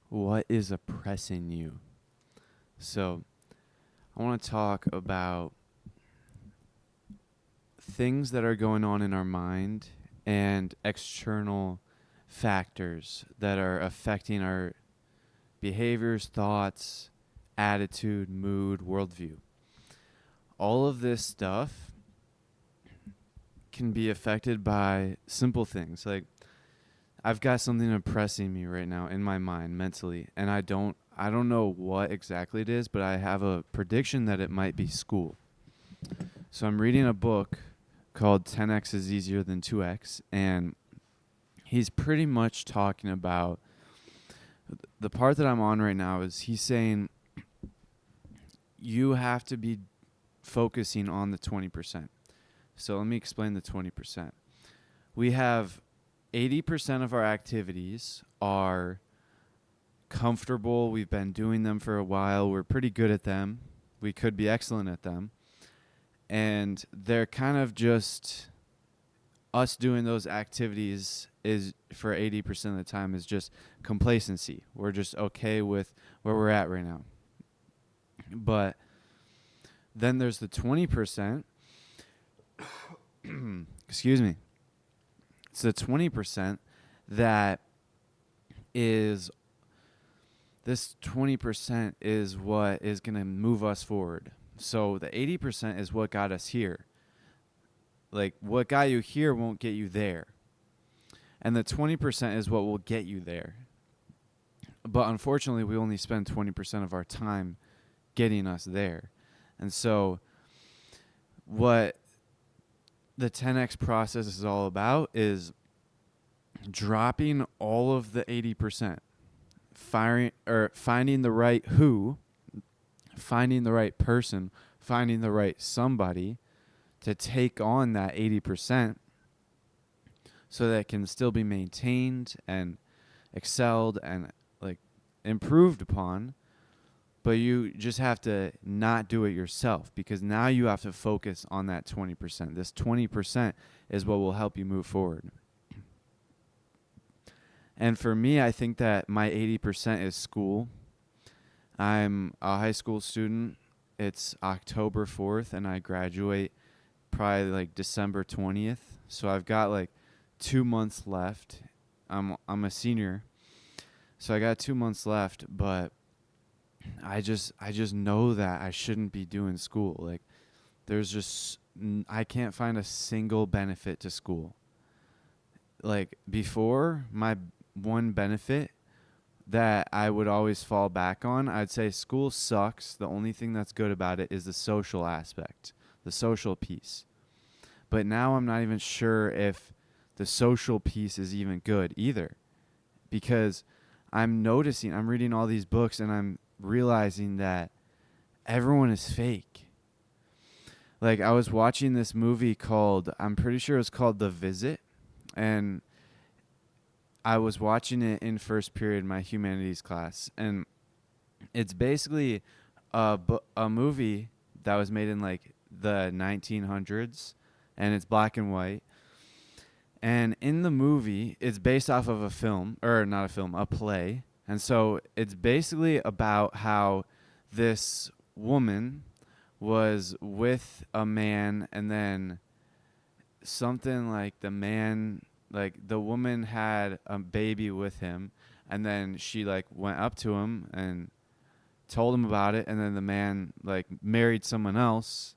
What is oppressing you? So, I want to talk about things that are going on in our mind and external factors that are affecting our behaviors, thoughts, attitude, mood, worldview. All of this stuff can be affected by simple things. Like, I've got something oppressing me right now in my mind mentally, and I don't know what exactly it is, but I have a prediction that it might be school. So I'm reading a book called 10x is easier than 2x, and he's pretty much talking about the part that I'm on right now is he's saying you have to be focusing on the 20%. So let me explain the 20%. We have 80% of our activities are comfortable. We've been doing them for a while. We're pretty good at them. We could be excellent at them. And they're kind of just us doing those activities is for 80% of the time is just complacency. We're just okay with where we're at right now. But then there's the 20%. Excuse me. It's the 20% that is this 20% is what is going to move us forward. So the 80% is what got us here. Like what got you here won't get you there. And the 20% is what will get you there. But unfortunately, we only spend 20% of our time getting us there. And so what the 10x process is all about is dropping all of the 80%, finding the right who, finding the right person, finding the right somebody to take on that 80% so that it can still be maintained and excelled and like improved upon. But you just have to not do it yourself because now you have to focus on that 20%. This 20% is what will help you move forward. And for me, I think that my 80% is school. I'm a high school student. It's October 4th, and I graduate probably like December 20th. So I've got like 2 months left. I'm a senior, so I got 2 months left. But I just know that I shouldn't be doing school. Like there's just I can't find a single benefit to school. Like before, my one benefit that I would always fall back on, I'd say school sucks. The only thing that's good about it is the social aspect, the social piece. But now I'm not even sure if the social piece is even good either because I'm reading all these books and I'm realizing that everyone is fake. Like I was watching this movie called, I'm pretty sure it's called The Visit, and I was watching it in first period my humanities class, and it's basically a movie that was made in like the 1900s, and it's black and white. And in the movie, it's based off of a film, or not a film, a play. And so it's basically about how this woman was with a man, and then something like the woman had a baby with him, and then she like went up to him and told him about it, and then the man like married someone else.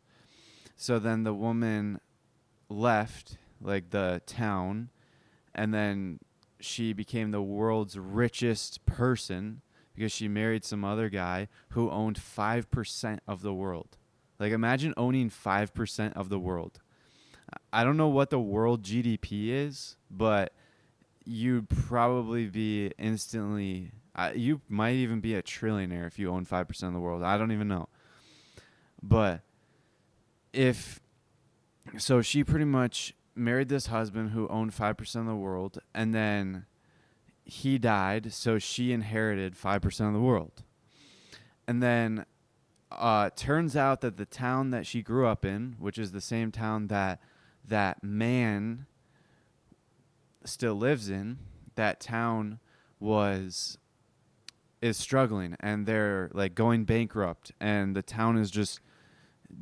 So then the woman left like the town, and then she became the world's richest person because she married some other guy who owned 5% of the world. Like imagine owning 5% of the world. I don't know what the world GDP is, but you'd probably be instantly you might even be a trillionaire if you own 5% of the world. I don't even know. But if so she pretty much married this husband who owned 5% of the world, and then he died, so she inherited 5% of the world. And then turns out that the town that she grew up in, which is the same town that man still lives in, that town was is struggling, and they're like going bankrupt, and the town is just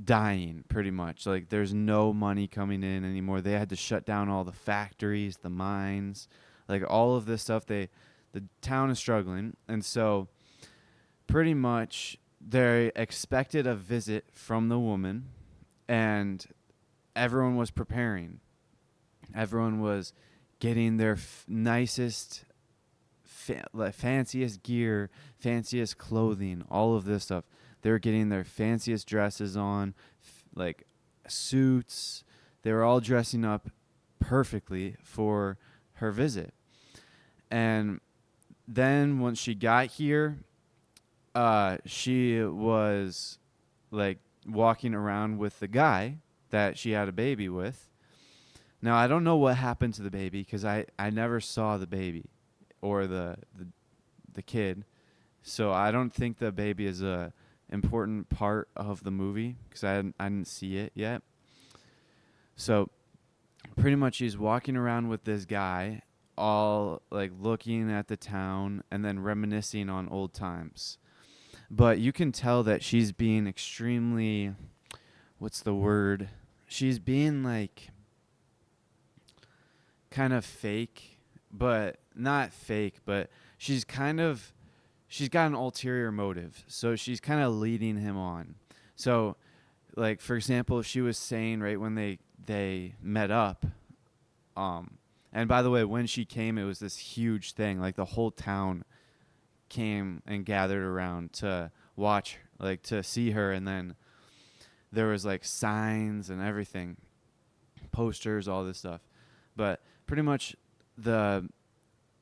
dying pretty much. Like there's no money coming in anymore. They had to shut down all the factories, the mines, like all of this stuff. The town is struggling, and so pretty much they expected a visit from the woman, and everyone was preparing. Everyone was getting their nicest, like fanciest gear, fanciest clothing, all of this stuff. They were getting their fanciest dresses on, like suits. They were all dressing up perfectly for her visit. And then once she got here, she was like walking around with the guy that she had a baby with. Now I don't know what happened to the baby because I never saw the baby or the kid, so I don't think the baby is a important part of the movie because I didn't see it yet. So pretty much she's walking around with this guy, all like looking at the town and then reminiscing on old times. But you can tell that she's being extremely, what's the word? She's being like kind of fake, but not fake, but she's kind of she's got an ulterior motive. So she's kind of leading him on. So like for example, she was saying right when they met up, and by the way, when she came, it was this huge thing. Like the whole town came and gathered around to watch, like to see her, and then there was like signs and everything, posters, all this stuff. But pretty much the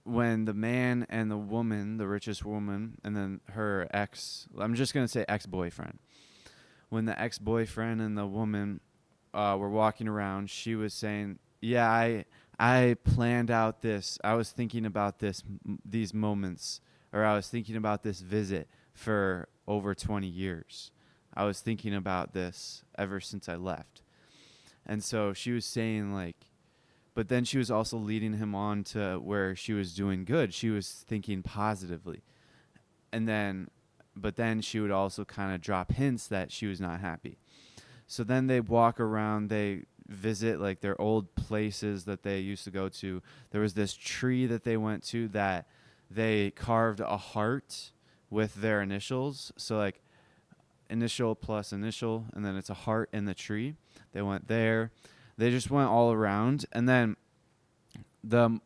when the man and the woman, the richest woman, and then her ex, I'm just going to say ex-boyfriend. When the ex-boyfriend and the woman were walking around, she was saying, "Yeah, I planned out this. I was thinking about these moments, or I was thinking about this visit for over 20 years. I was thinking about this ever since I left." And so she was saying like, but then she was also leading him on to where she was doing good. She was thinking positively. And then, but then she would also kind of drop hints that she was not happy. So then they walk around, they visit like their old places that they used to go to. There was this tree that they went to that they carved a heart with their initials. So like initial plus initial, and then it's a heart in the tree. They went there. They just went all around, and then the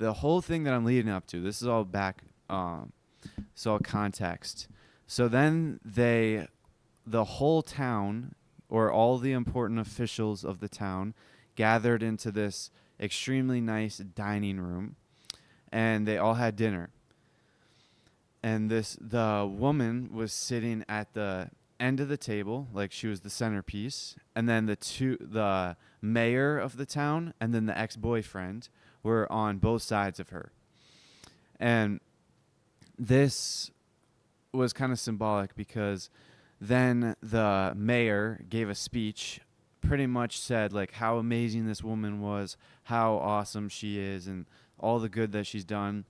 whole thing that I'm leading up to. This is all back. It's all context. So then the whole town, or all the important officials of the town, gathered into this extremely nice dining room, and they all had dinner. And the woman was sitting at the end of the table, like she was the centerpiece, and then the mayor of the town and then the ex-boyfriend were on both sides of her. And this was kind of symbolic because then the mayor gave a speech, pretty much said like how amazing this woman was, how awesome she is, and all the good that she's done.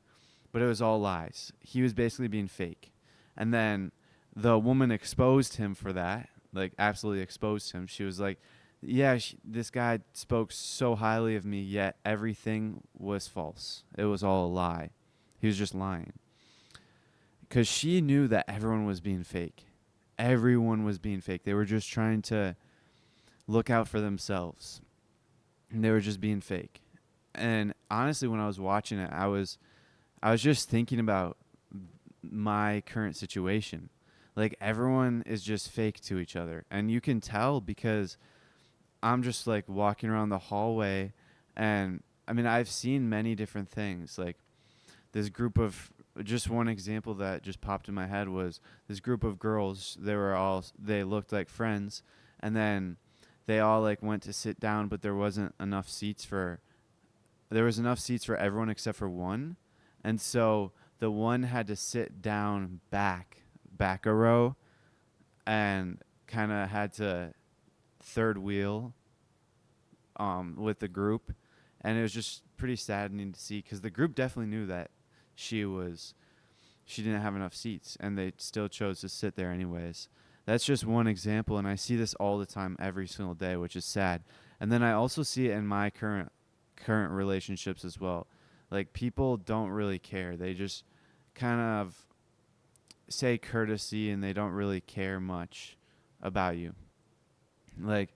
But it was all lies. He was basically being fake. And then the woman exposed him for that, like absolutely exposed him. She was like, yeah, this guy spoke so highly of me, yet everything was false. It was all a lie. He was just lying. Because she knew that everyone was being fake. Everyone was being fake. They were just trying to look out for themselves. And they were just being fake. And honestly, when I was watching it, I was just thinking about my current situation. Like everyone is just fake to each other. And you can tell because I'm just like walking around the hallway, and I mean, I've seen many different things. Like this group of, just one example that just popped in my head was this group of girls. They looked like friends, and then they all like went to sit down, but there was enough seats for everyone except for one. And so the one had to sit down back a row, and kind of had to third wheel with the group. And it was just pretty saddening to see because the group definitely knew that she she didn't have enough seats, and they still chose to sit there anyways. That's just one example, and I see this all the time every single day, which is sad. And then I also see it in my current relationships as well. Like, people don't really care. They just kind of say courtesy, and they don't really care much about you. Like,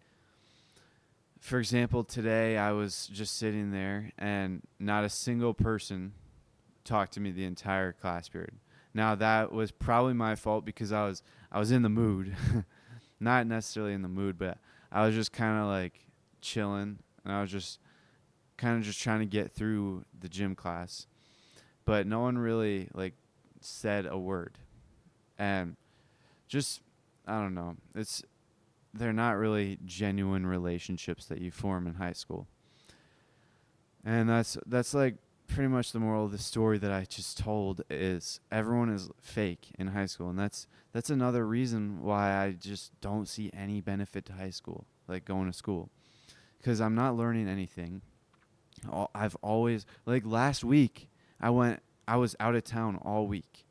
for example, today I was just sitting there and not a single person talked to me the entire class period. Now that was probably my fault because I was in the mood. Not necessarily in the mood, but I was just kind of like chilling, and I was just kind of just trying to get through the gym class. But no one really like said a word. And just, I don't know. They're not really genuine relationships that you form in high school. And that's like pretty much the moral of the story that I just told, is everyone is fake in high school, and that's another reason why I just don't see any benefit to high school, like going to school, because I'm not learning anything. I've always, like last week, I was out of town all week,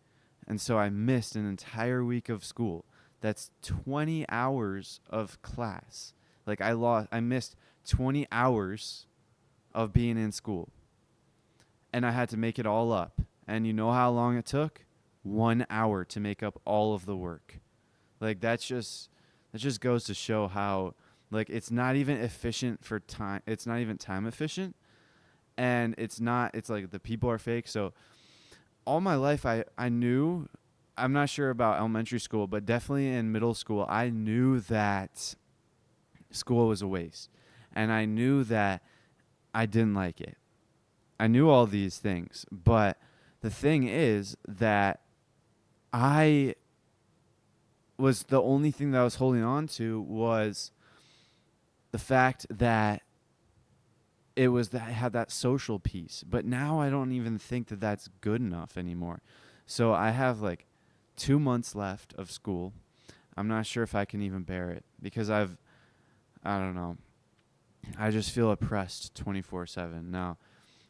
and so I missed an entire week of school. That's 20 hours of class. Like I missed 20 hours of being in school, and I had to make it all up. And you know how long it took? 1 hour to make up all of the work. Like that just goes to show how, like, it's not even efficient for time. It's not even time efficient, and it's like the people are fake. So all my life I knew, I'm not sure about elementary school, but definitely in middle school, I knew that school was a waste. And I knew that I didn't like it. I knew all these things. But the thing is that I was, the only thing that I was holding on to was the fact that it was that I had that social piece. But now I don't even think that that's good enough anymore. So I have like 2 months left of school. I'm not sure if I can even bear it because I don't know. I just feel oppressed 24/7. Now,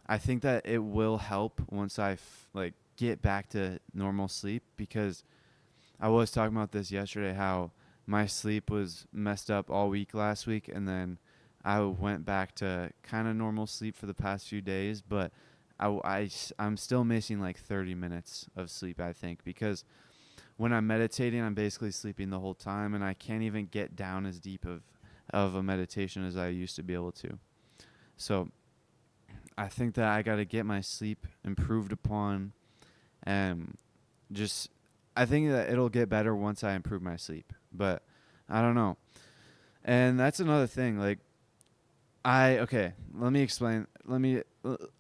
I think that it will help once I get back to normal sleep, because I was talking about this yesterday, how my sleep was messed up all week last week, and then I went back to kind of normal sleep for the past few days, but I'm still missing like 30 minutes of sleep, I think, because when I'm meditating, I'm basically sleeping the whole time, and I can't even get down as deep of a meditation as I used to be able to. So I think that I got to get my sleep improved upon, and just, I think that it'll get better once I improve my sleep, but I don't know. And that's another thing. Like, let me explain. I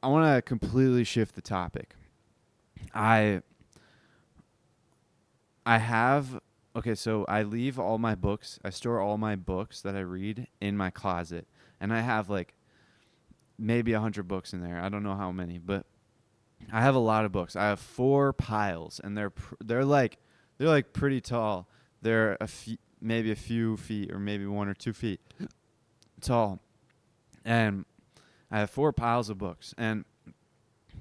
want to completely shift the topic. I have, so I leave all my books, I store all my books that I read in my closet, and I have like maybe 100 books in there. I don't know how many, but I have a lot of books. I have 4 piles, and they're like pretty tall. They're maybe a few feet, or maybe 1 or 2 feet tall. And I have 4 piles of books. And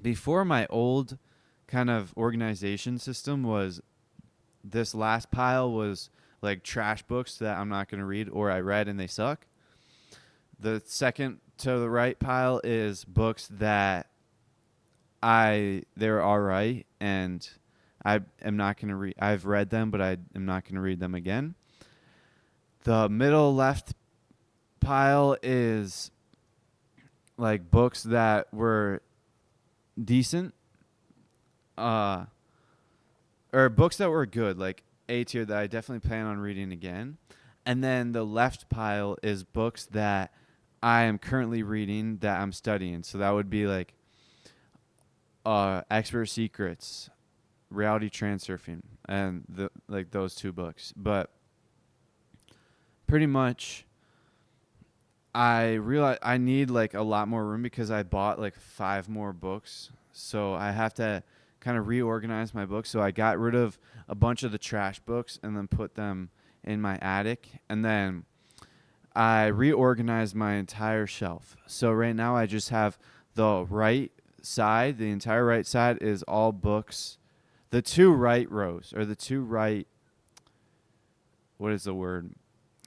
before, my old kind of organization system was, this last pile was like trash books that I'm not going to read, or I read and they suck. The second to the right pile is books that they're all right, and I am not going to read. I've read them, but I am not going to read them again. The middle left pile is like books that were decent, or books that were good, like A tier, that I definitely plan on reading again. And then the left pile is books that I am currently reading that I'm studying. So that would be like Expert Secrets, Reality Transurfing, and those 2 books. But pretty much, I realize I need like a lot more room because I bought like 5 more books. So I have to kind of reorganize my books. So I got rid of a bunch of the trash books and then put them in my attic. And then I reorganized my entire shelf. So right now I just have the right side. The entire right side is all books. the two right rows, or the two right, what is the word?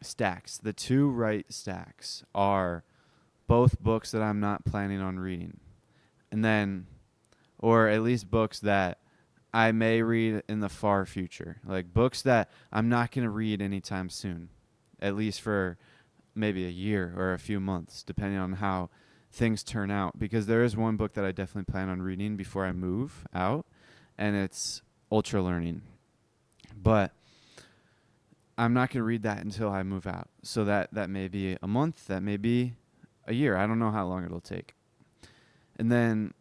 Stacks. The two right stacks are both books that I'm not planning on reading. And then, or at least books that I may read in the far future. Like books that I'm not going to read anytime soon, at least for maybe a year or a few months, depending on how things turn out. Because there is one book that I definitely plan on reading before I move out, and it's Ultra Learning. But I'm not going to read that until I move out. So that may be a month, that may be a year. I don't know how long it'll take. And then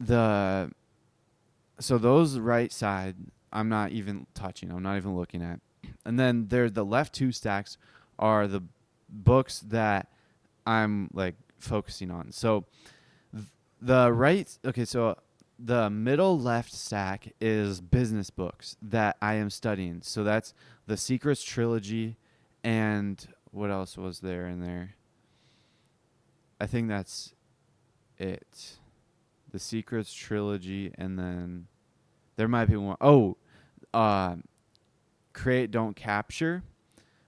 so those right side, I'm not even touching. I'm not even looking at. And then the left two stacks are the books that I'm like focusing on. So the middle left stack is business books that I am studying. So that's the Secrets trilogy, and what else was there in there? I think that's it. The Secrets trilogy, and then there might be one. Oh, Create, Don't Capture,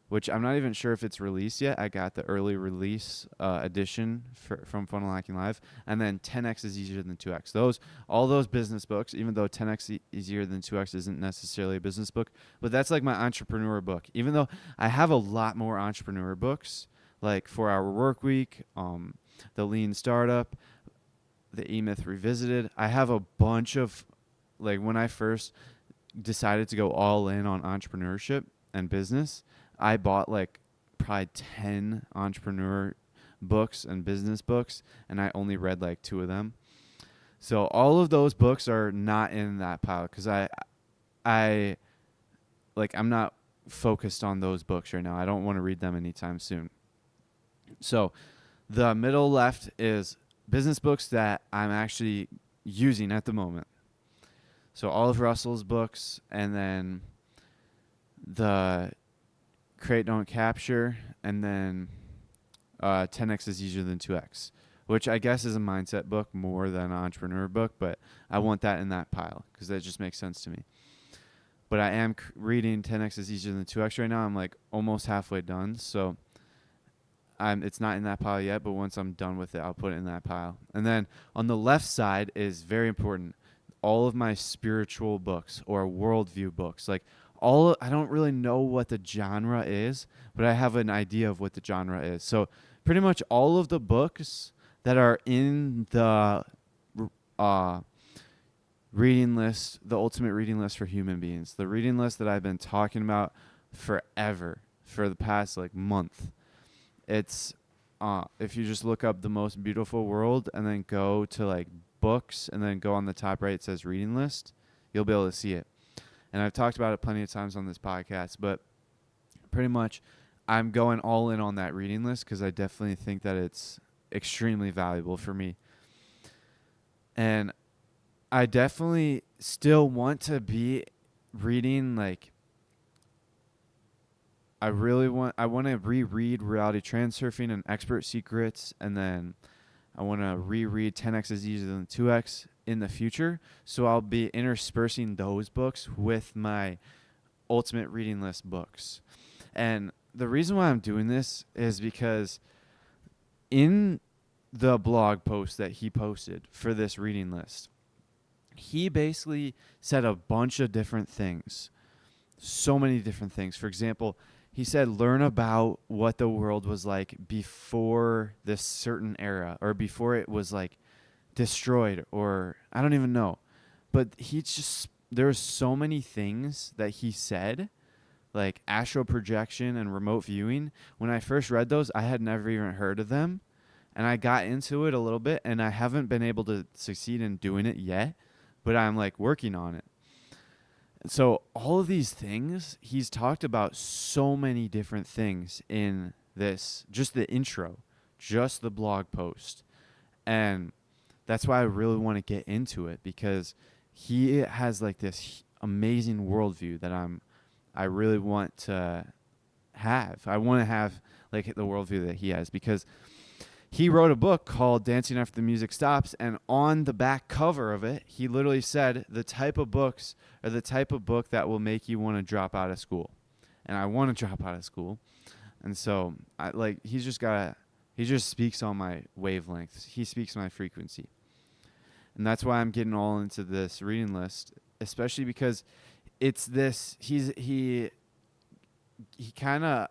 which I'm not even sure if it's released yet. I got the early release edition from Funnel Hacking Live. And then 10x is easier than 2x. All those business books, even though 10x easier than 2x isn't necessarily a business book, but that's like my entrepreneur book. Even though I have a lot more entrepreneur books, like 4 Hour Work Week, the Lean Startup, the E-Myth Revisited. I have a bunch of, like when I first decided to go all in on entrepreneurship and business, I bought like probably 10 entrepreneur books and business books, and I only read like 2 of them. So all of those books are not in that pile because I'm not focused on those books right now. I don't want to read them anytime soon. So the middle left is business books that I'm actually using at the moment. So all of Russell's books, and then the Create, Don't Capture, and then 10x is easier than 2x, which I guess is a mindset book more than an entrepreneur book, but I want that in that pile because that just makes sense to me. But I am reading 10x is easier than 2x right now. I'm like almost halfway done, so it's not in that pile yet, but once I'm done with it, I'll put it in that pile. And then on the left side is very important. All of my spiritual books or worldview books, like I don't really know what the genre is, but I have an idea of what the genre is. So pretty much all of the books that are in the reading list, the ultimate reading list for human beings, the reading list that I've been talking about forever, for the past like month. It's if you just look up The Most Beautiful World and then go to like books and then go on the top right, it says reading list, you'll be able to see it. And I've talked about it plenty of times on this podcast, but pretty much I'm going all in on that reading list because I definitely think that it's extremely valuable for me. And I definitely still want to be reading, like, I want to reread Reality Transurfing and Expert Secrets, and then I want to reread 10x is easier than 2x in the future. So I'll be interspersing those books with my ultimate reading list books. And the reason why I'm doing this is because in the blog post that he posted for this reading list, he basically said a bunch of different things. So many different things. For example, he said, learn about what the world was like before this certain era, or before it was like destroyed, or I don't even know. But there's so many things that he said, like astral projection and remote viewing. When I first read those, I had never even heard of them. And I got into it a little bit, and I haven't been able to succeed in doing it yet, but I'm like working on it. So all of these things, he's talked about so many different things in this, just the intro, just the blog post. And that's why I really want to get into it, because he has like this amazing worldview that I really want to have. I want to have like the worldview that he has, because he wrote a book called Dancing After the Music Stops, and on the back cover of it, he literally said the type of books are the type of book that will make you want to drop out of school. And I want to drop out of school. And so he just speaks on my wavelengths. He speaks my frequency. And that's why I'm getting all into this reading list, especially because it's this he kind of,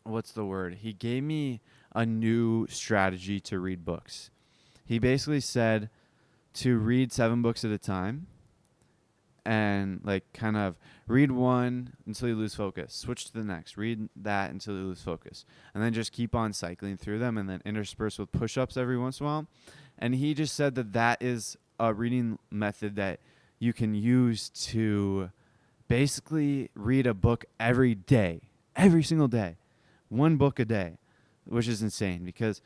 what's the word? He gave me a new strategy to read books. He basically said to read 7 books at a time and like kind of read one until you lose focus, switch to the next, read that until you lose focus, and then just keep on cycling through them and then intersperse with push-ups every once in a while. And he just said that that is a reading method that you can use to basically read a book every day, every single day, 1 book a day, which is insane because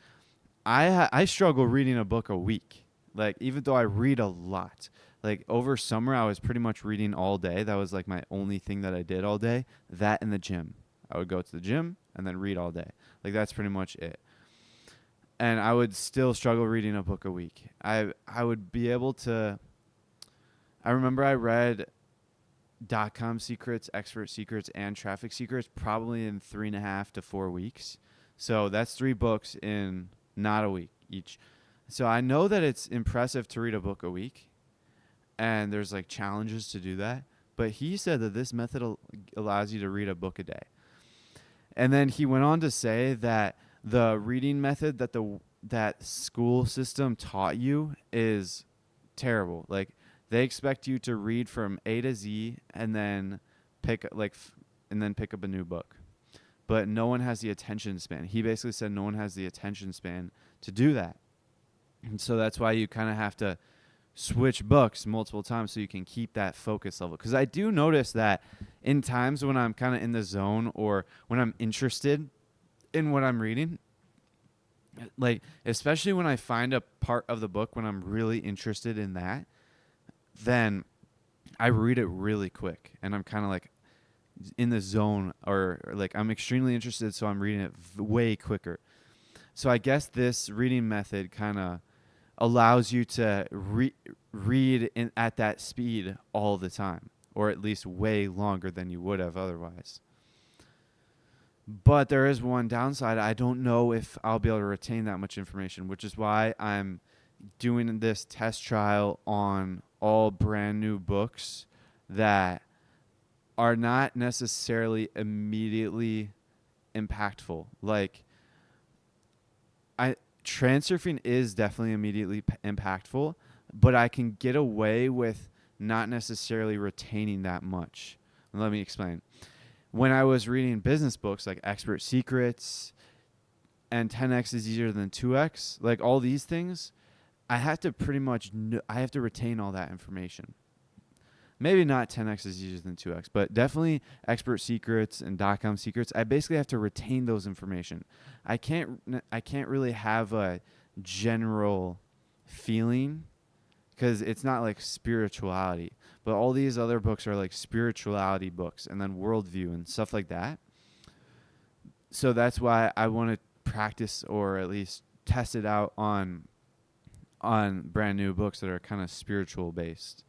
I struggle reading a book a week. Like, even though I read a lot, like over summer, I was pretty much reading all day. That was like my only thing that I did all day. That and the gym. I would go to the gym and then read all day. Like, that's pretty much it. And I would still struggle reading a book a week. I would be able to. I remember I read .com Secrets, Expert Secrets, and Traffic Secrets probably in 3.5 to 4 weeks. So that's 3 books in not a week each. So I know that it's impressive to read a book a week, and there's like challenges to do that. But he said that this method allows you to read a book a day. And then he went on to say that the reading method that school system taught you is terrible. Like, they expect you to read from A to Z and then pick up a new book. But no one has the attention span. He basically said no one has the attention span to do that. And so that's why you kind of have to switch books multiple times so you can keep that focus level. Because I do notice that in times when I'm kind of in the zone or when I'm interested in what I'm reading, like especially when I find a part of the book when I'm really interested in that, then I read it really quick and I'm kind of like in the zone or like I'm extremely interested, so I'm reading it way quicker. So I guess this reading method kind of allows you to read at that speed all the time, or at least way longer than you would have otherwise. But there is one downside. I don't know if I'll be able to retain that much information, which is why I'm doing this test trial on all brand new books that are not necessarily immediately impactful. Like, transurfing is definitely immediately impactful, but I can get away with not necessarily retaining that much. Let me explain. When I was reading business books like Expert Secrets and 10x is easier than 2x, like all these things, I have to pretty much I have to retain all that information. Maybe not 10x is easier than 2x, but definitely Expert Secrets and .com Secrets. I basically have to retain those information. I can't really have a general feeling because it's not like spirituality. But all these other books are like spirituality books and then worldview and stuff like that. So that's why I want to practice or at least test it out on brand new books that are kind of spiritual based.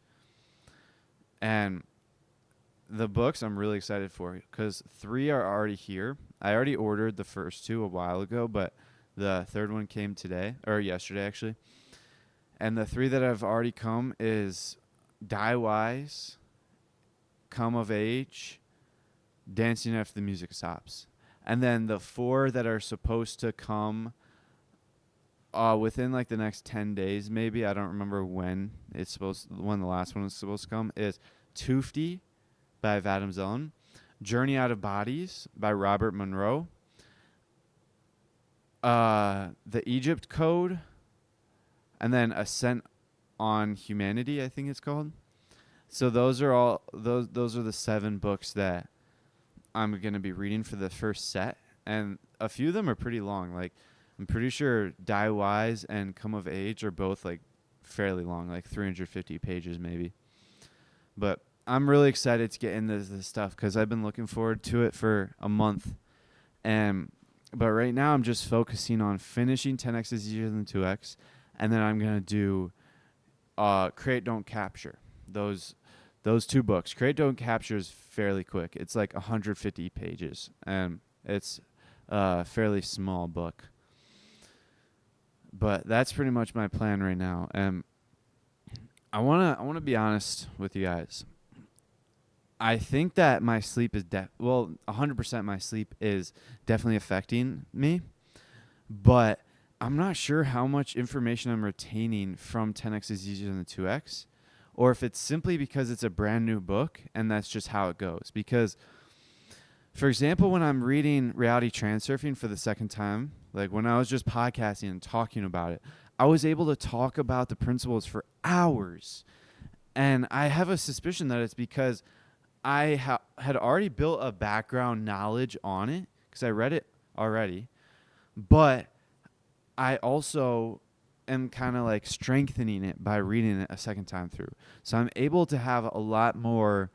And the books I'm really excited for because 3 are already here. I already ordered the first 2 a while ago, but the third one came today, or yesterday actually. And the 3 that have already come is Die Wise, Come of Age, Dancing After the Music Stops. And then the 4 that are supposed to come within like the next 10 days, maybe. I don't remember when the last one is supposed to come, is Toofty by Vadim Zeland, Journey Out of Bodies by Robert Monroe, The Egypt Code, and then Ascent on Humanity, I think it's called. So those are the 7 books that I'm going to be reading for the first set. And a few of them are pretty long. Like, I'm pretty sure Die Wise and Come of Age are both like fairly long, like 350 pages maybe. But I'm really excited to get into this stuff because I've been looking forward to it for a month. And But right now I'm just focusing on finishing 10x is easier than 2x, and then I'm gonna do Create Don't Capture. Those two books. Create Don't Capture is fairly quick. It's like 150 pages, and it's a fairly small book. But that's pretty much my plan right now. And I wanna be honest with you guys. I think that my sleep is 100% my sleep is definitely affecting me, but I'm not sure how much information I'm retaining from 10x is easier than 2x, or if it's simply because it's a brand new book and that's just how it goes. Because, for example, when I'm reading Reality Transurfing for the second time, like when I was just podcasting and talking about it, I was able to talk about the principles for hours. And I have a suspicion that it's because I had already built a background knowledge on it because I read it already, but I also am kind of like strengthening it by reading it a second time through. So I'm able to have a lot more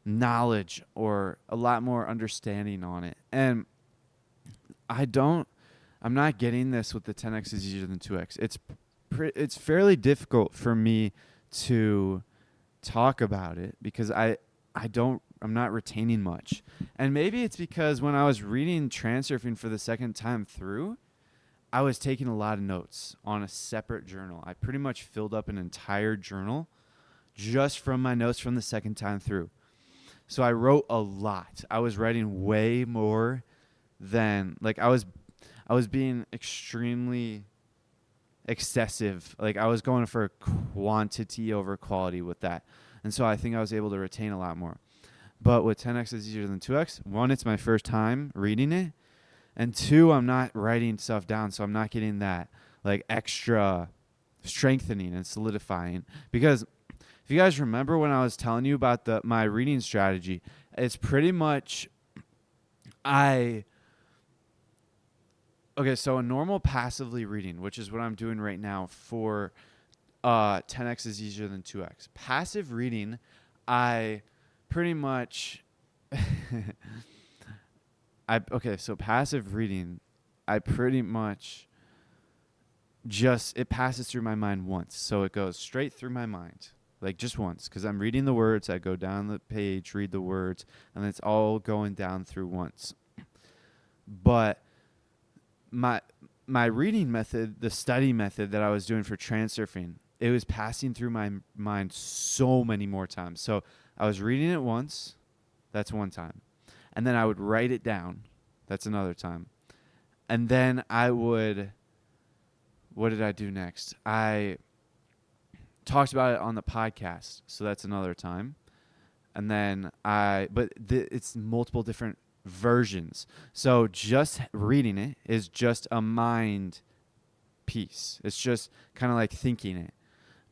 knowledge or a lot more understanding on it. And I'm not getting this with the 10x is easier than 2x. It's fairly difficult for me to talk about it because I'm not retaining much. And maybe it's because when I was reading Transurfing for the second time through, I was taking a lot of notes on a separate journal. I pretty much filled up an entire journal just from my notes from the second time through. So I wrote a lot. I was writing way more than I was being extremely excessive. Like I was going for quantity over quality with that. And so I think I was able to retain a lot more. But with 10x is easier than 2x, one, it's my first time reading it. And two, I'm not writing stuff down, so I'm not getting that like extra strengthening and solidifying. Because if you guys remember when I was telling you about my reading strategy, it's pretty much so a normal passively reading, which is what I'm doing right now for 10x is easier than 2x. Passive reading, I pretty much so passive reading, I pretty much it passes through my mind once. So it goes straight through my mind, like just once, because I'm reading the words. I go down the page, read the words, and it's all going down through once. But my reading method, the study method that I was doing for Transurfing, it was passing through my mind so many more times. So I was reading it once, that's one time. And then I would write it down, that's another time. And then what did I do next? I talked about it on the podcast, so that's another time. And then it's multiple different versions. So just reading it is just a mind piece. It's just kind of like thinking it.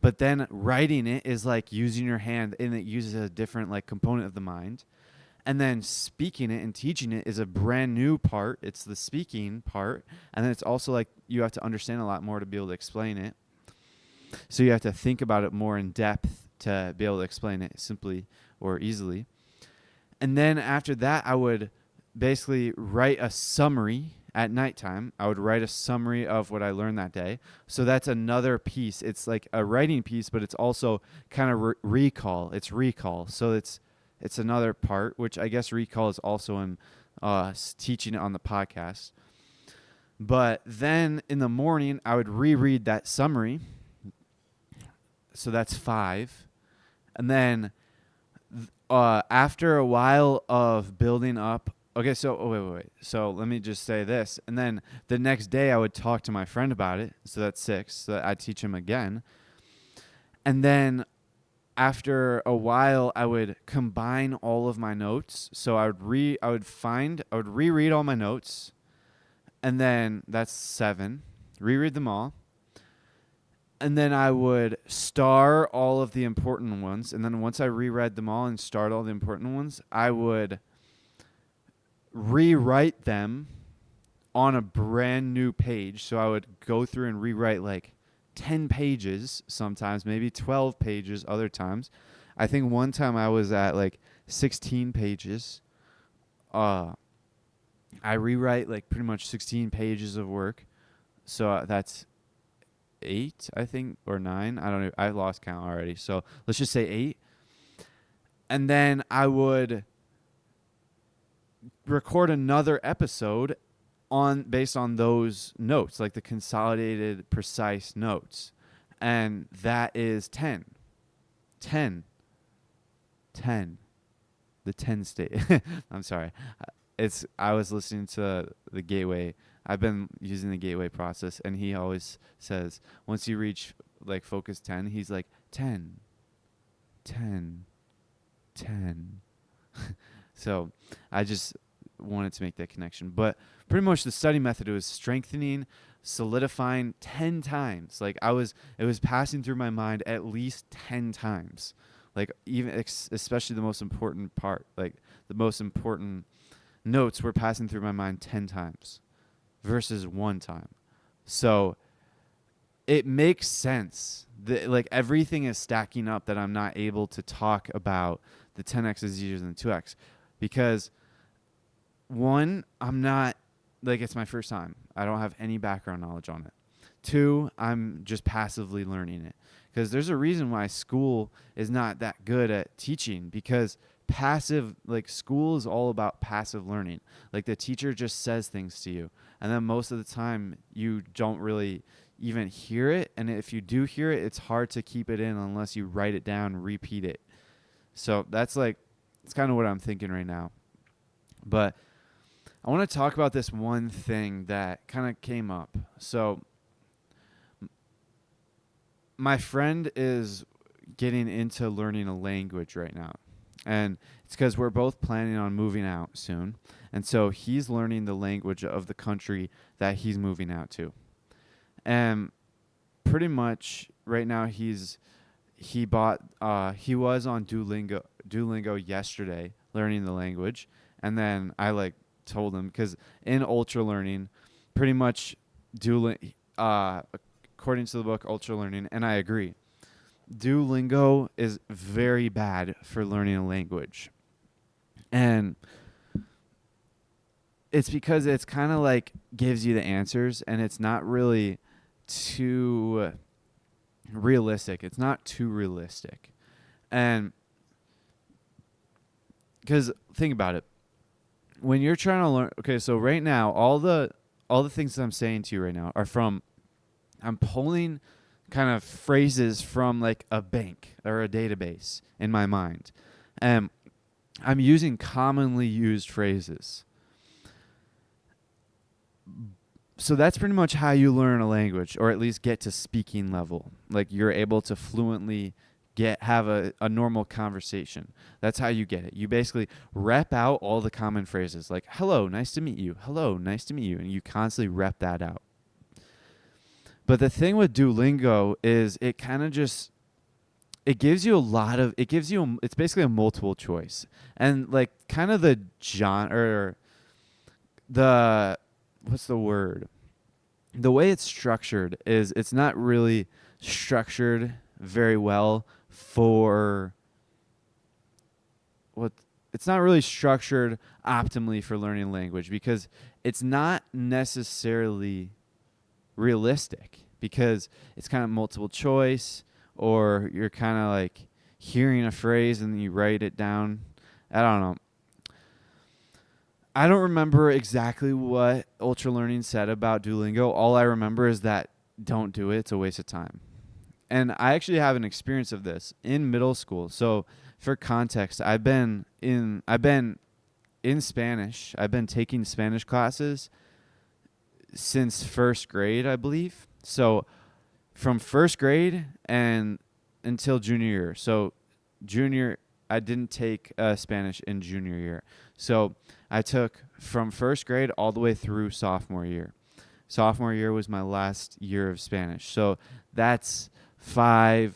But then writing it is like using your hand, and it uses a different like component of the mind. And then speaking it and teaching it is a brand new part. It's the speaking part. And then it's also like you have to understand a lot more to be able to explain it. So you have to think about it more in depth to be able to explain it simply or easily. And then after that, I would basically write a summary at nighttime. I would write a summary of what I learned that day. So that's another piece. It's like a writing piece, but it's also kind of recall. It's recall. So it's another part, which I guess recall is also in teaching it on the podcast. But then in the morning, I would reread that summary. So that's 5. And then after a while of building up, wait. So let me just say this. And then the next day, I would talk to my friend about it. So that's 6. So I'd teach him again. And then after a while, I would combine all of my notes. So I would reread all my notes, and then that's 7. Reread them all, and then I would star all of the important ones. And then once I reread them all and starred all the important ones, I would rewrite them on a brand new page. So I would go through and rewrite like 10 pages sometimes, maybe 12 pages other times. I think one time I was at like 16 pages. I rewrite like pretty much 16 pages of work. So that's 8, I think, or 9. I don't know. I lost count already. So let's just say 8. And then I would record another episode on based on those notes, like the consolidated precise notes. And that is 10. 10. 10. The 10 state. I'm sorry. I was listening to the Gateway. I've been using the Gateway process, and he always says once you reach like focus 10, he's like 10, 10, 10. So I just wanted to make that connection. But pretty much the study method was strengthening, solidifying 10 times. Like it was passing through my mind at least 10 times. Like even especially the most important part, like the most important notes were passing through my mind 10 times versus 1 time. So it makes sense that like everything is stacking up that I'm not able to talk about the 10x is easier than 2x because one, I'm not like it's my first time. I don't have any background knowledge on it. 2, I'm just passively learning it because there's a reason why school is not that good at teaching because passive, like school is all about passive learning. Like the teacher just says things to you and then most of the time you don't really even hear it, and if you do hear it, it's hard to keep it in unless you write it down and repeat it. So that's like it's kind of what I'm thinking right now. But I want to talk about this one thing that kind of came up. So my friend is getting into learning a language right now. And it's because we're both planning on moving out soon. And so he's learning the language of the country that he's moving out to. And pretty much right now he was on Duolingo yesterday learning the language. And then I like told him because in ultra learning, pretty much according to the book Ultra Learning, and I agree, Duolingo is very bad for learning a language. And it's because it's kind of like gives you the answers and it's not really too realistic. It's not too realistic. And because think about it. When you're trying to learn, okay, so right now all the things that I'm saying to you right now are from I'm pulling kind of phrases from like a bank or a database in my mind. And I'm using commonly used phrases. So that's pretty much how you learn a language, or at least get to speaking level. Like you're able to fluently have a normal conversation. That's how you get it. You basically rep out all the common phrases like hello, nice to meet you. Hello, nice to meet you. And you constantly rep that out. But the thing with Duolingo is it kind of just it's basically a multiple choice. And like kind of the what's the word? The way it's structured is it's not really structured very well it's not really structured optimally for learning language because it's not necessarily realistic because it's kind of multiple choice or you're kind of like hearing a phrase and then you write it down. I don't know. I don't remember exactly what Ultra Learning said about Duolingo. All I remember is that don't do it. It's a waste of time. And I actually have an experience of this in middle school. So for context, I've been in Spanish. I've been taking Spanish classes since first grade, I believe. So from first grade and until junior year. So I didn't take Spanish in junior year. So I took from first grade all the way through sophomore year. Sophomore year was my last year of Spanish. So that's 10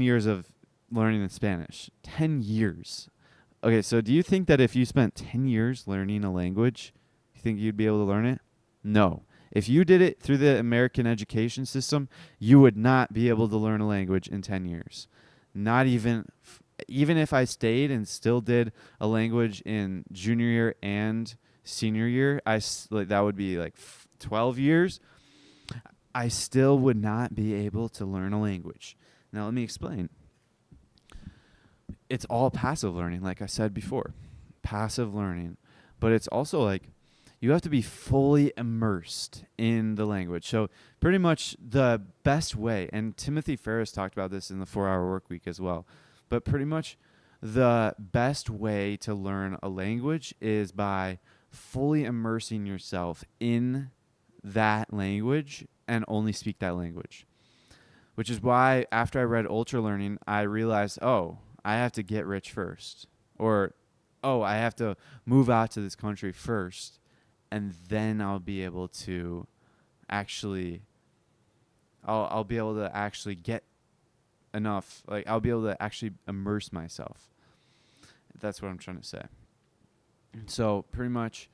years of learning in Spanish. 10 years. Okay, so do you think that if you spent 10 years learning a language, you think you'd be able to learn it? No. If you did it through the American education system, you would not be able to learn a language in 10 years. Not even even if I stayed and still did a language in junior year and senior year, like that would be like 12 years. I still would not be able to learn a language. Now let me explain. It's all passive learning, like I said before. Passive learning. But it's also like you have to be fully immersed in the language. So pretty much the best way, and Timothy Ferriss talked about this in the 4-Hour Work Week as well, but pretty much the best way to learn a language is by fully immersing yourself in that language and only speak that language. Which is why after I read Ultra Learning, I realized, oh, I have to get rich first. Or, oh, I have to move out to this country first. And then I'll be able to actually, I'll be able to actually get enough. Like, I'll be able to actually immerse myself. That's what I'm trying to say. So pretty much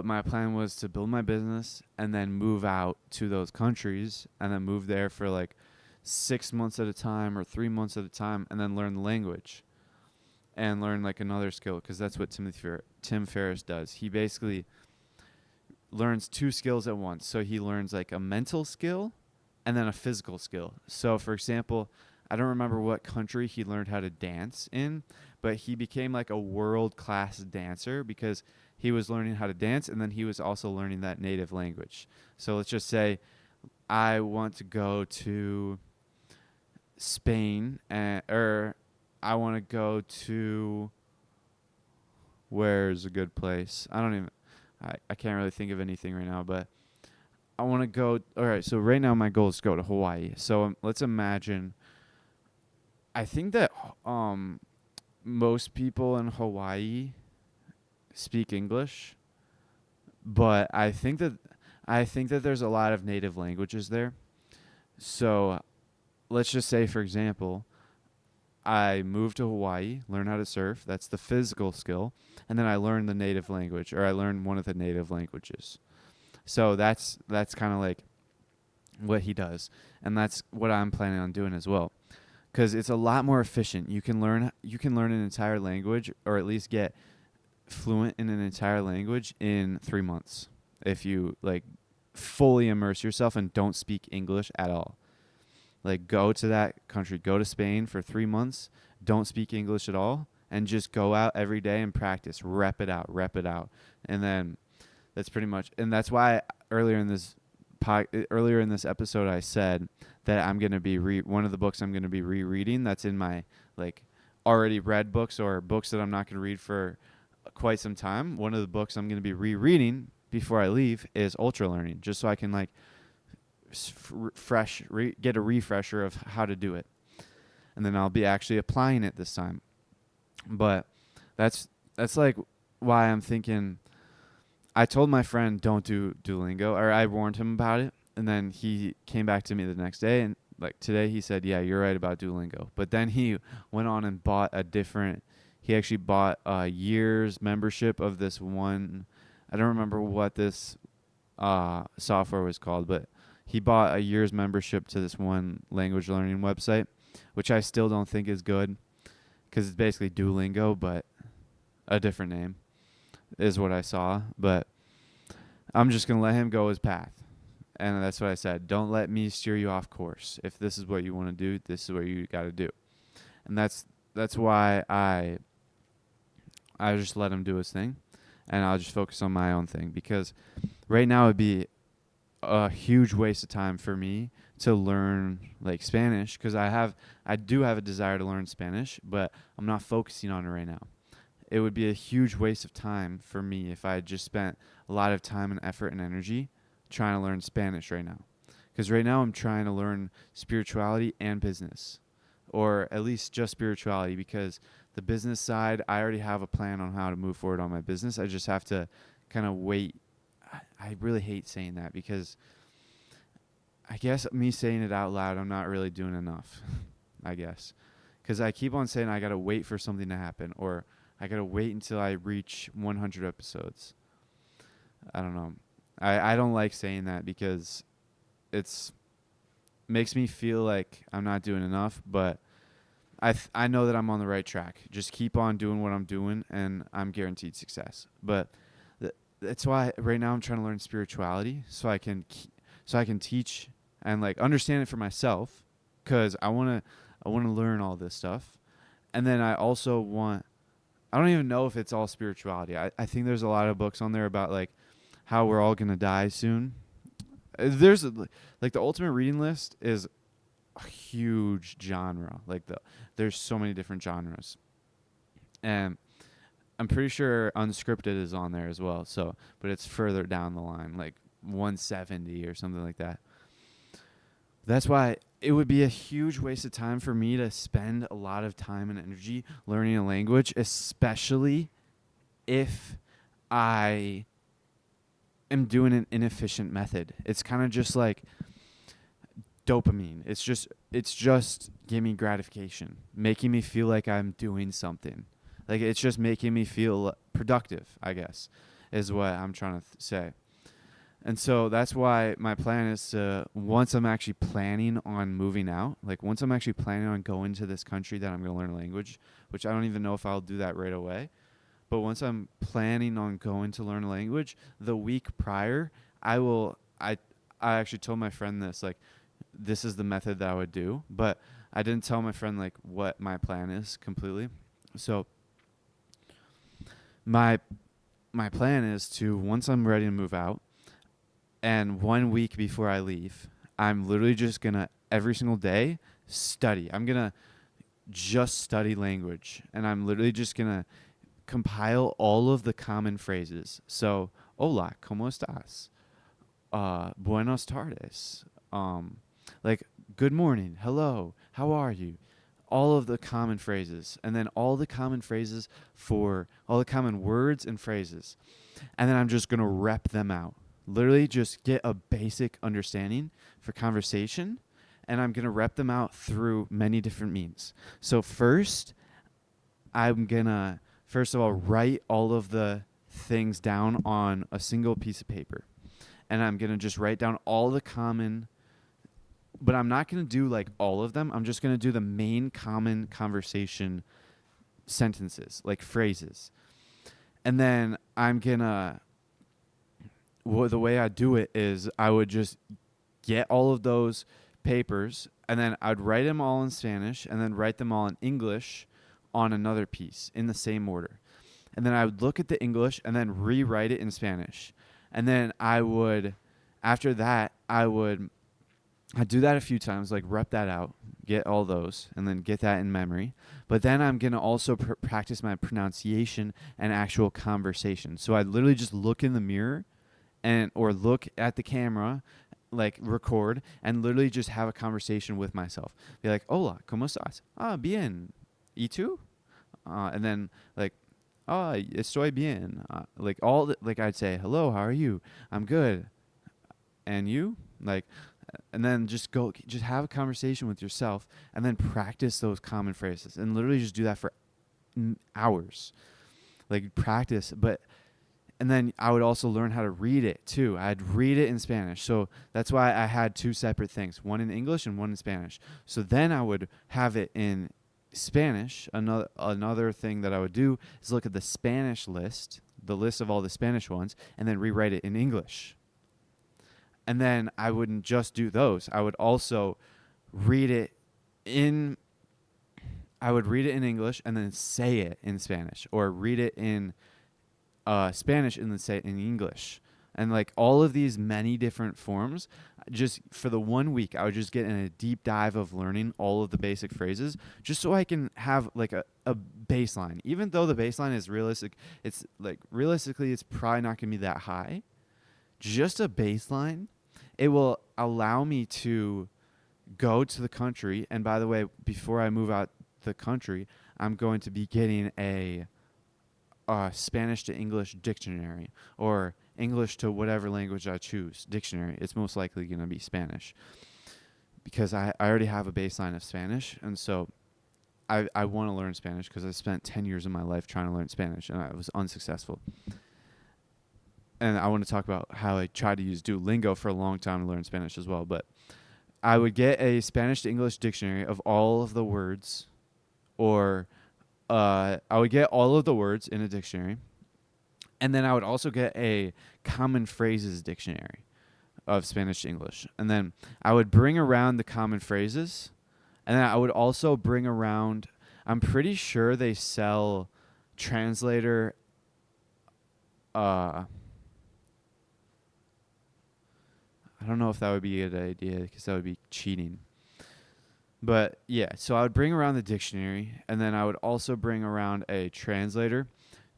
my plan was to build my business and then move out to those countries and then move there for like 6 months at a time or 3 months at a time and then learn the language and learn like another skill, because that's what Tim Ferriss does. He basically learns 2 skills at once. So he learns like a mental skill and then a physical skill. So for example, I don't remember what country he learned how to dance in, but he became like a world-class dancer because he was learning how to dance and then he was also learning that native language. So let's just say I want to go to Spain, or I want to go to, where's a good place? I can't really think of anything right now, but I want to go. All right, so right now my goal is to go to Hawaii. So let's imagine. I think that most people in Hawaii speak English, but I think that there's a lot of native languages there. So let's just say, for example, I moved to Hawaii, learn how to surf. That's the physical skill. And then I learned the native language, or I learned one of the native languages. So that's kind of like what he does. And that's what I'm planning on doing as well. Because it's a lot more efficient. You can learn an entire language, or at least get fluent in an entire language in 3 months if you like fully immerse yourself and don't speak English at all. Like, go to that country, go to Spain for 3 months, don't speak English at all, and just go out every day and practice, rep it out. And then that's pretty much, and that's why earlier in this episode I said that I'm going to be one of the books I'm going to be rereading that's in my like already read books or books that I'm not going to read for quite some time. One of the books I'm going to be rereading before I leave is Ultra Learning, just so I can like get a refresher of how to do it, and then I'll be actually applying it this time. But that's like why I'm thinking. I told my friend don't do Duolingo, or I warned him about it, and then he came back to me the next day, and like today he said, yeah, you're right about Duolingo. But then he went on and he actually bought a year's membership of this one, I don't remember what this software was called, but he bought a year's membership to this one language learning website, which I still don't think is good, because it's basically Duolingo, but a different name is what I saw. But I'm just going to let him go his path. And that's what I said. Don't let me steer you off course. If this is what you want to do, this is what you got to do. And that's why I just let him do his thing, and I'll just focus on my own thing, because right now it'd be a huge waste of time for me to learn like Spanish, because I do have a desire to learn Spanish, but I'm not focusing on it right now. It would be a huge waste of time for me if I had just spent a lot of time and effort and energy trying to learn Spanish right now. Because right now I'm trying to learn spirituality and business, or at least just spirituality, because the business side, I already have a plan on how to move forward on my business. I just have to kind of wait. I really hate saying that, because I guess me saying it out loud, I'm not really doing enough, I guess. Because I keep on saying I got to wait for something to happen, or I got to wait until I reach 100 episodes. I don't know. I don't like saying that, because it's makes me feel like I'm not doing enough, but I know that I'm on the right track. Just keep on doing what I'm doing, and I'm guaranteed success. But that's why right now I'm trying to learn spirituality, so I can teach and like understand it for myself, because I wanna learn all this stuff, and then I also want. I don't even know if it's all spirituality. I think there's a lot of books on there about like how we're all gonna die soon. There's like the ultimate reading list is a huge genre. There's so many different genres, and I'm pretty sure unscripted is on there as well. So, but it's further down the line, like 170 or something like that. That's why it would be a huge waste of time for me to spend a lot of time and energy learning a language, especially if I am doing an inefficient method. It's kind of just like dopamine. It's just giving me gratification, making me feel like I'm doing something. Like it's just making me feel productive, I guess, is what I'm trying to say. And so that's why my plan is to, once I'm actually planning on moving out, like once I'm actually planning on going to this country that I'm going to learn a language, which I don't even know if I'll do that right away. But once I'm planning on going to learn a language, the week prior, I actually told my friend this, like, this is the method that I would do, but I didn't tell my friend like what my plan is completely. So my my plan is to, once I'm ready to move out, and 1 week before I leave, I'm literally just gonna every single day study. I'm gonna just study language, and I'm literally just gonna compile all of the common phrases. So, hola, ¿cómo estás? Buenos tardes. Like, good morning, hello, how are you? All of the common phrases, and then all the common phrases for all the common words and phrases. And then I'm just going to rep them out. Literally just get a basic understanding for conversation, and I'm going to rep them out through many different means. So I'm going to, first of all, write all of the things down on a single piece of paper. And I'm going to just write down all the common, but I'm not going to do like all of them. I'm just going to do the main common conversation sentences, like phrases. And then I'm going to, the way I do it is I would just get all of those papers, and then I'd write them all in Spanish, and then write them all in English on another piece in the same order. And then I would look at the English and then rewrite it in Spanish. And then after that, I'd do that a few times, like rep that out, get all those, and then get that in memory. But then I'm going to also practice my pronunciation and actual conversation. So I'd literally just look in the mirror or look at the camera, like record, and literally just have a conversation with myself. Be like, hola, ¿cómo estás? Ah, bien. ¿Y tú? And then like, oh, estoy bien. Like I'd say, hello, how are you? I'm good. And you? Like, and then just have a conversation with yourself, and then practice those common phrases, and literally just do that for hours. Like practice, and then I would also learn how to read it too. I'd read it in Spanish. So that's why I had two separate things, one in English and one in Spanish. So then I would have it in Spanish. Another thing that I would do is look at the Spanish list, the list of all the Spanish ones, and then rewrite it in English. And then I wouldn't just do those. I would also read it in English and then say it in Spanish, or read it in Spanish and then say it in English. And like all of these many different forms, just for the 1 week, I would just get in a deep dive of learning all of the basic phrases, just so I can have like a baseline. Even though the baseline is realistic, it's like realistically, it's probably not going to be that high. Just a baseline. It will allow me to go to the country. And by the way, before I move out the country, I'm going to be getting a Spanish to English dictionary, or English to whatever language I choose dictionary. It's most likely going to be Spanish, because I already have a baseline of Spanish. And so I want to learn Spanish because I spent 10 years of my life trying to learn Spanish, and I was unsuccessful. And I want to talk about how I tried to use Duolingo for a long time to learn Spanish as well. But I would get a Spanish to English dictionary of all of the words or I would get all of the words in a dictionary, and then I would also get a common phrases dictionary of Spanish to English. And then I would bring around the common phrases, and then I would also bring around, I'm pretty sure they sell translator I don't know if that would be a good idea because that would be cheating. But yeah, so I would bring around the dictionary, and then I would also bring around a translator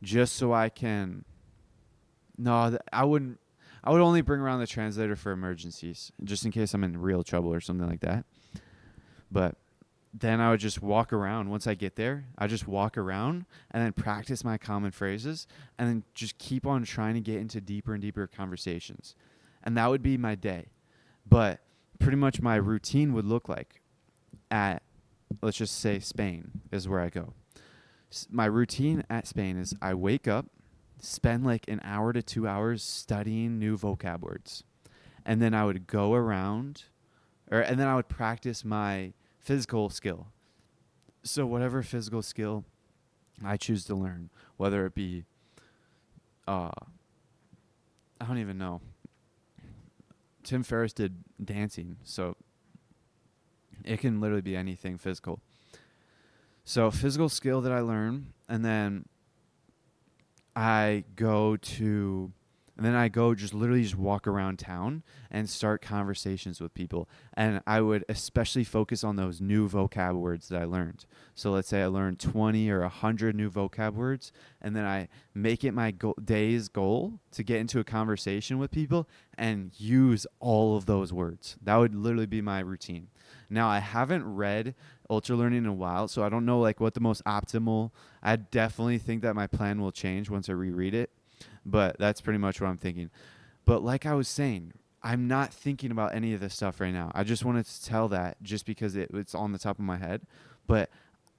just so I can. No, I wouldn't. I would only bring around the translator for emergencies, just in case I'm in real trouble or something like that. But then I would just walk around. Once I get there, I just walk around and then practice my common phrases and then just keep on trying to get into deeper and deeper conversations. And that would be my day. But pretty much my routine would look like at, let's just say Spain is where I go. My routine at Spain is I wake up, spend like an hour to 2 hours studying new vocab words. And then I would go around, and then I would practice my physical skill. So whatever physical skill I choose to learn, whether it be, I don't even know. Tim Ferriss did dancing, so it can literally be anything physical. So physical skill that I learn, and then I go just literally just walk around town and start conversations with people. And I would especially focus on those new vocab words that I learned. So let's say I learned 20 or 100 new vocab words, and then I make it my day's goal to get into a conversation with people and use all of those words. That would literally be my routine. Now, I haven't read Ultra Learning in a while, so I don't know like what the most optimal. I definitely think that my plan will change once I reread it, but that's pretty much what I'm thinking. But like I was saying, I'm not thinking about any of this stuff right now. I just wanted to tell that just because it's on the top of my head, but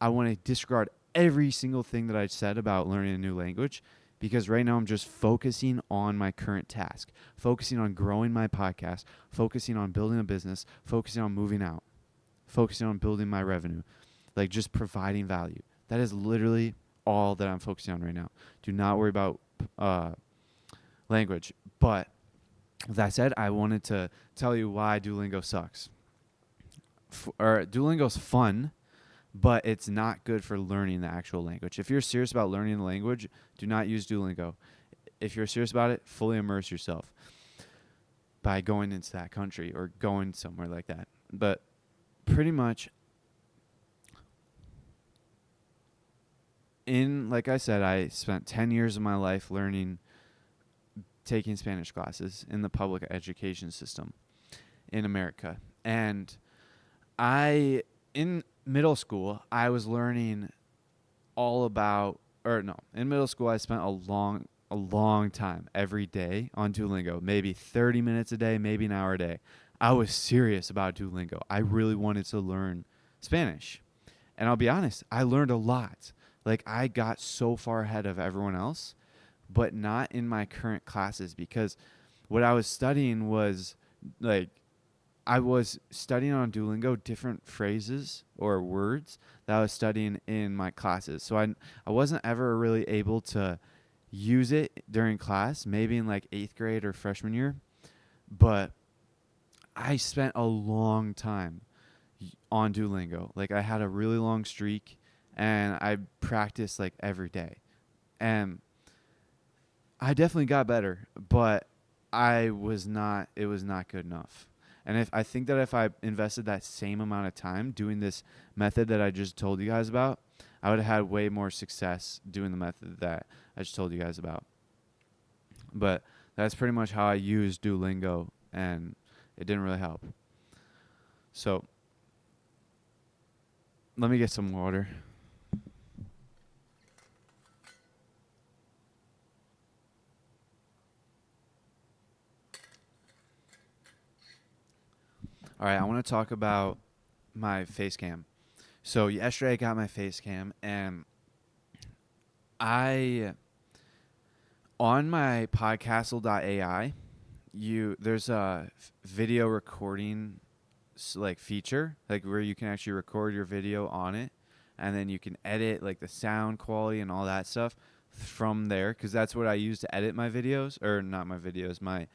I want to disregard every single thing that I said about learning a new language, because right now I'm just focusing on my current task, focusing on growing my podcast, focusing on building a business, focusing on moving out, focusing on building my revenue, like just providing value. That is literally all that I'm focusing on right now. Do not worry about language. But with that said, I wanted to tell you why Duolingo sucks. Duolingo's fun, but it's not good for learning the actual language. If you're serious about learning the language, do not use Duolingo. If you're serious about it, fully immerse yourself by going into that country or going somewhere like that. But pretty much, like I said, I spent 10 years of my life taking Spanish classes in the public education system in America. And in middle school, I was learning in middle school, I spent a long time every day on Duolingo, maybe 30 minutes a day, maybe an hour a day. I was serious about Duolingo. I really wanted to learn Spanish. And I'll be honest, I learned a lot. Like, I got so far ahead of everyone else, but not in my current classes, because what I was studying was, like, I was studying on Duolingo different phrases or words that I was studying in my classes. So I wasn't ever really able to use it during class, maybe in like 8th grade or freshman year. But I spent a long time on Duolingo. Like, I had a really long streak, and I practiced like every day. And I definitely got better, but it was not good enough. And I think that if I invested that same amount of time doing this method that I just told you guys about, I would have had way more success doing the method that I just told you guys about. But that's pretty much how I used Duolingo, and it didn't really help. So let me get some water. All right, I want to talk about my face cam. So yesterday I got my face cam, and on my podcastle.ai, there's a video recording like feature, like where you can actually record your video on it, and then you can edit like the sound quality and all that stuff from there, because that's what I use to edit my videos, or not my videos, my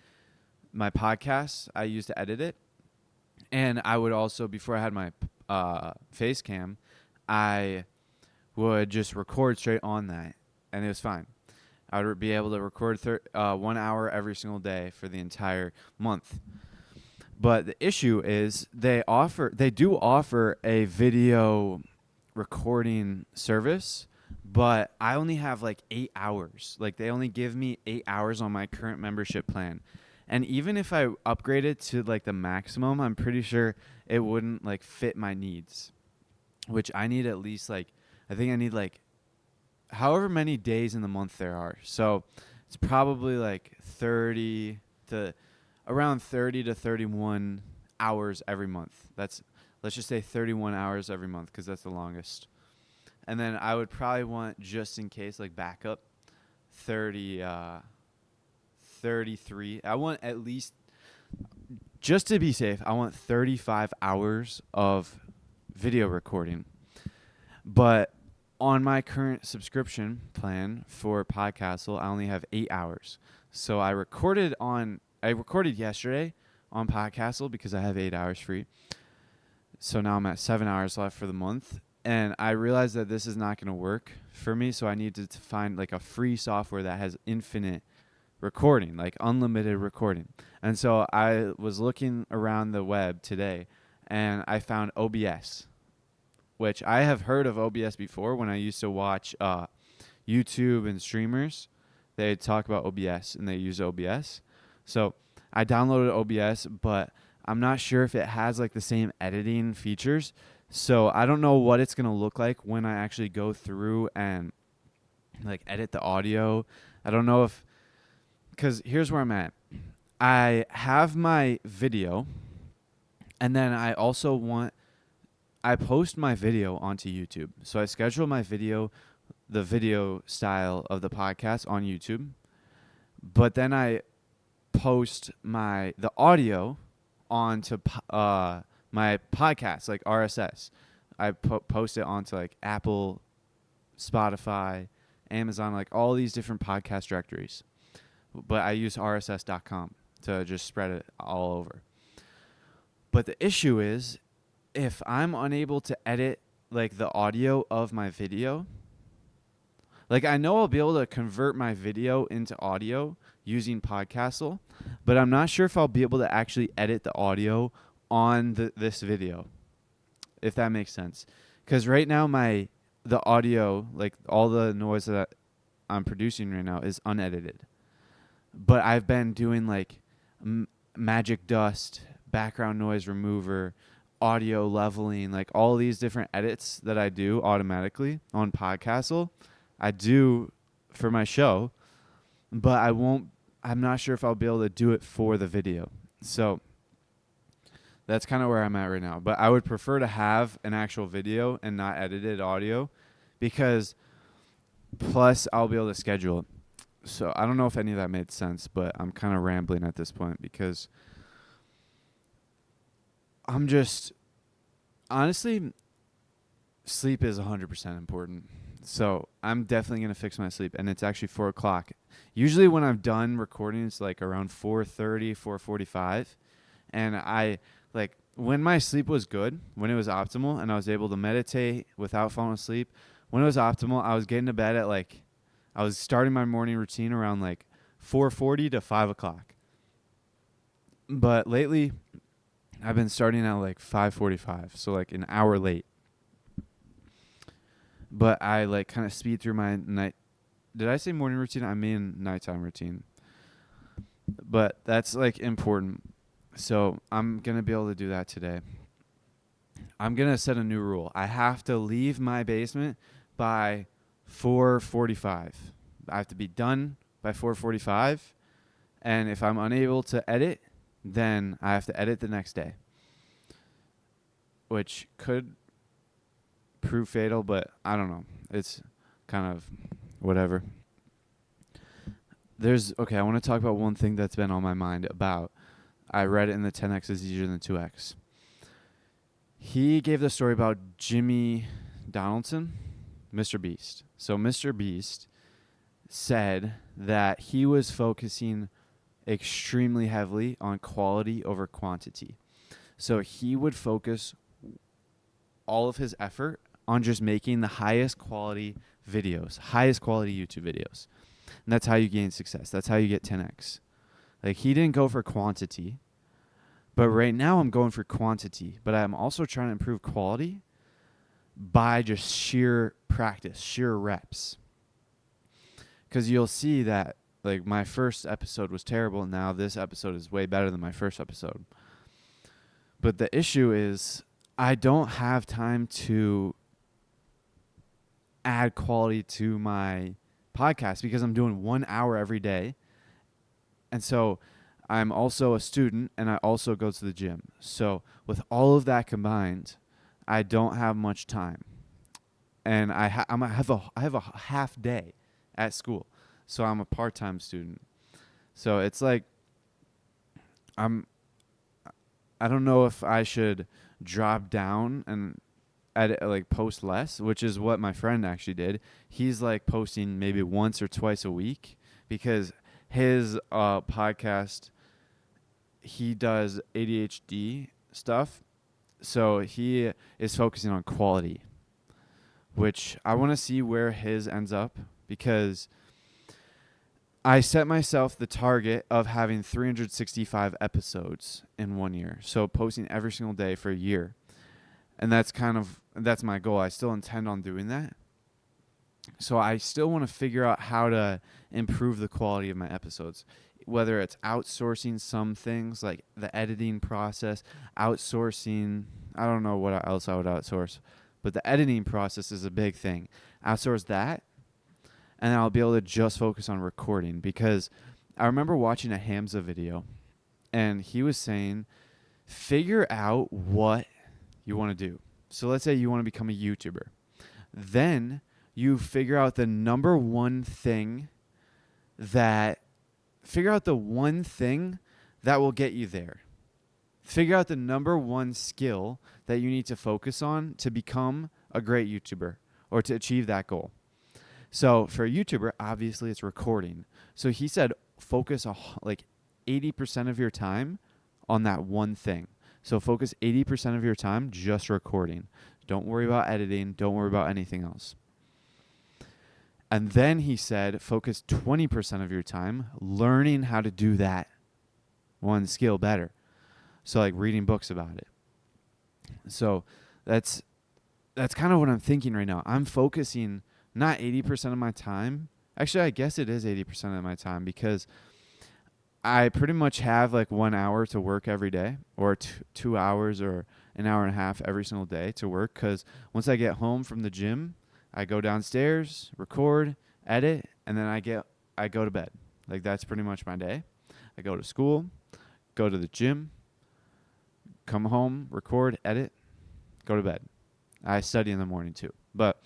podcasts. I use to edit it. And I would also, before I had my face cam, I would just record straight on that, and it was fine. I would be able to record 1 hour every single day for the entire month. But the issue is they do offer a video recording service, but I only have like 8 hours. Like they only give me 8 hours on my current membership plan. And even if I upgraded to like the maximum, I'm pretty sure it wouldn't like fit my needs, which I need at least like, I think I need like however many days in the month there are. So it's probably like around 30 to 31 hours every month. Let's just say 31 hours every month, because that's the longest. And then I would probably want, just in case, like backup, 33. I want at least, just to be safe, I want 35 hours of video recording. But on my current subscription plan for Podcastle, I only have 8 hours. So I recorded yesterday on Podcastle because I have 8 hours free. So now I'm at 7 hours left for the month. And I realized that this is not going to work for me. So I need to find like a free software that has infinite recording, like unlimited recording. And so I was looking around the web today, and I found OBS, which I have heard of OBS before when I used to watch YouTube and streamers. They talk about OBS and they use OBS. So I downloaded OBS, but I'm not sure if it has like the same editing features. So I don't know what it's going to look like when I actually go through and like edit the audio. I don't know because here's where I'm at. I have my video, and then I post my video onto YouTube. So I schedule my video, the video style of the podcast on YouTube, but then I post the audio onto my podcast, like RSS. I post it onto like Apple, Spotify, Amazon, like all these different podcast directories. But I use RSS.com to just spread it all over. But the issue is, if I'm unable to edit like the audio of my video, like I know I'll be able to convert my video into audio using Podcastle, but I'm not sure if I'll be able to actually edit the audio on this video, if that makes sense. Because right now the audio, like all the noise that I'm producing right now, is unedited. But I've been doing like magic dust, background noise remover, audio leveling, like all these different edits that I do automatically on Podcastle. I do for my show, but I'm not sure if I'll be able to do it for the video. So that's kind of where I'm at right now. But I would prefer to have an actual video and not edited audio, because plus I'll be able to schedule it. So I don't know if any of that made sense, but I'm kind of rambling at this point because I'm just, honestly, sleep is 100% important. So I'm definitely going to fix my sleep, and it's actually 4 o'clock. Usually when I'm done recording, it's like around 4:30, 4:45. And when my sleep was good, when it was optimal, and I was able to meditate without falling asleep, when it was optimal, I was getting to bed at I was starting my morning routine around like 4:40 to 5 o'clock. But lately, I've been starting at like 5:45, so like an hour late. But I like kind of speed through my night. Did I say morning routine? I mean nighttime routine. But that's like important. So I'm going to be able to do that today. I'm going to set a new rule. I have to leave my basement by 4:45. I have to be done by 4:45. And if I'm unable to edit, then I have to edit the next day, which could prove fatal, but I don't know. It's kind of whatever. I want to talk about one thing that's been on my mind I read it in the 10X is easier than 2X. He gave the story about Jimmy Donaldson, Mr. Beast. So Mr. Beast said that he was focusing extremely heavily on quality over quantity. So he would focus all of his effort on just making the highest quality videos, highest quality YouTube videos. And that's how you gain success. That's how you get 10x. Like, he didn't go for quantity, but right now I'm going for quantity, but I'm also trying to improve quality by just sheer practice, sheer reps. Because you'll see that, like, my first episode was terrible, and now this episode is way better than my first episode. But the issue is I don't have time to add quality to my podcast because I'm doing 1 hour every day. And so I'm also a student, and I also go to the gym. So with all of that combined, I don't have much time. And I have a half day at school. So I'm a part-time student. So it's like I don't know if I should drop down and post less, which is what my friend actually did. He's like posting maybe once or twice a week because his podcast, he does ADHD stuff. So he is focusing on quality, which I want to see where his ends up, because I set myself the target of having 365 episodes in 1 year. So posting every single day for a year. And that's my goal. I still intend on doing that. So I still want to figure out how to improve the quality of my episodes, whether it's outsourcing some things like the editing process, outsourcing, I don't know what else I would outsource, but the editing process is a big thing. Outsource that, and I'll be able to just focus on recording, because I remember watching a Hamza video, and he was saying, figure out what you want to do. So let's say you want to become a YouTuber. Then you figure out the one thing that will get you there. Figure out the one skill that you need to focus on to become a great YouTuber or to achieve that goal. So for a YouTuber, obviously it's recording. So he said focus 80% of your time on that one thing. So focus 80% of your time just recording. Don't worry about editing. Don't worry about anything else. And then he said focus 20% of your time learning how to do that one skill better. So like reading books about it. So that's kind of what I'm thinking right now. I'm focusing not 80% of my time. Actually, I guess it is 80% of my time, because I pretty much have like 1 hour to work every day, or 2 hours or an hour and a half every single day to work. Because once I get home from the gym, I go downstairs, record, edit, and then I go to bed. Like, that's pretty much my day. I go to school, go to the gym, come home, record, edit, go to bed. I study in the morning too. But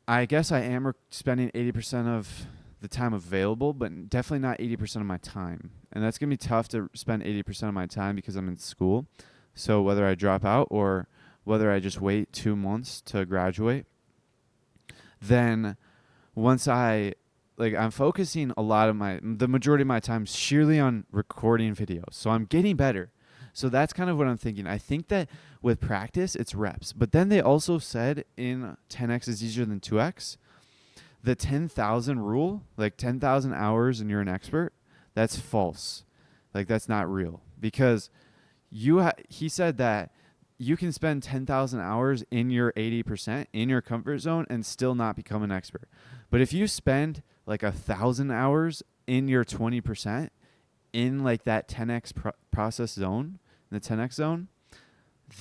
I guess I am spending 80% of the time available, but definitely not 80% of my time. And that's going to be tough to spend 80% of my time because I'm in school. So whether I drop out or whether I just wait 2 months to graduate, then once I'm focusing the majority of my time sheerly on recording videos. So I'm getting better. So that's kind of what I'm thinking. I think that with practice, it's reps. But then they also said in 10x is easier than 2x. The 10,000 rule, like 10,000 hours and you're an expert, that's false. Like, that's not real. Because he said that you can spend 10,000 hours in your 80%, in your comfort zone, and still not become an expert. But if you spend like 1,000 hours in your 20%, in like that 10x process zone, the 10x zone,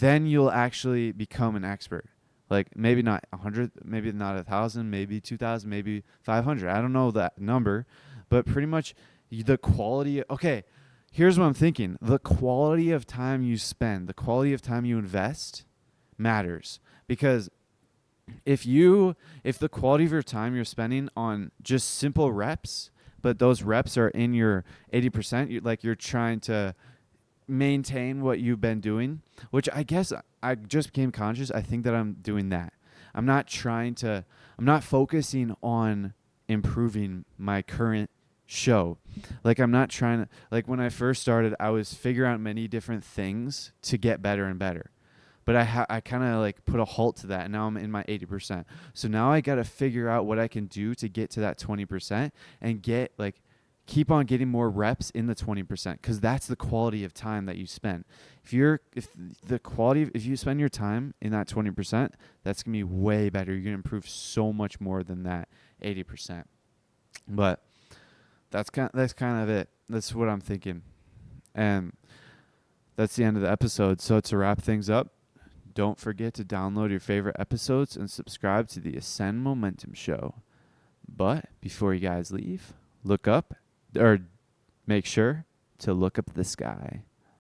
then you'll actually become an expert. Like, maybe not 100, maybe not 1,000, maybe 2,000, maybe 500. I don't know that number, but pretty much the quality. Okay, here's what I'm thinking. The quality of time you spend, the quality of time you invest matters. Because if the quality of your time you're spending on just simple reps, but those reps are in your 80%, you're trying to maintain what you've been doing, which I guess I just became conscious. I think that I'm doing that. I'm not I'm not focusing on improving my current show. Like I'm not trying to, like when I first started, I was figuring out many different things to get better and better. But I kind of like put a halt to that, and now I'm in my 80%. So now I got to figure out what I can do to get to that 20% and get like keep on getting more reps in the 20%, because that's the quality of time that you spend. If you spend your time in that 20%, that's gonna be way better. You're gonna improve so much more than that 80%. But that's kind of it. That's what I'm thinking, and that's the end of the episode. So to wrap things up, don't forget to download your favorite episodes and subscribe to the Ascend Momentum Show. But before you guys leave, look up, or make sure to look up the sky.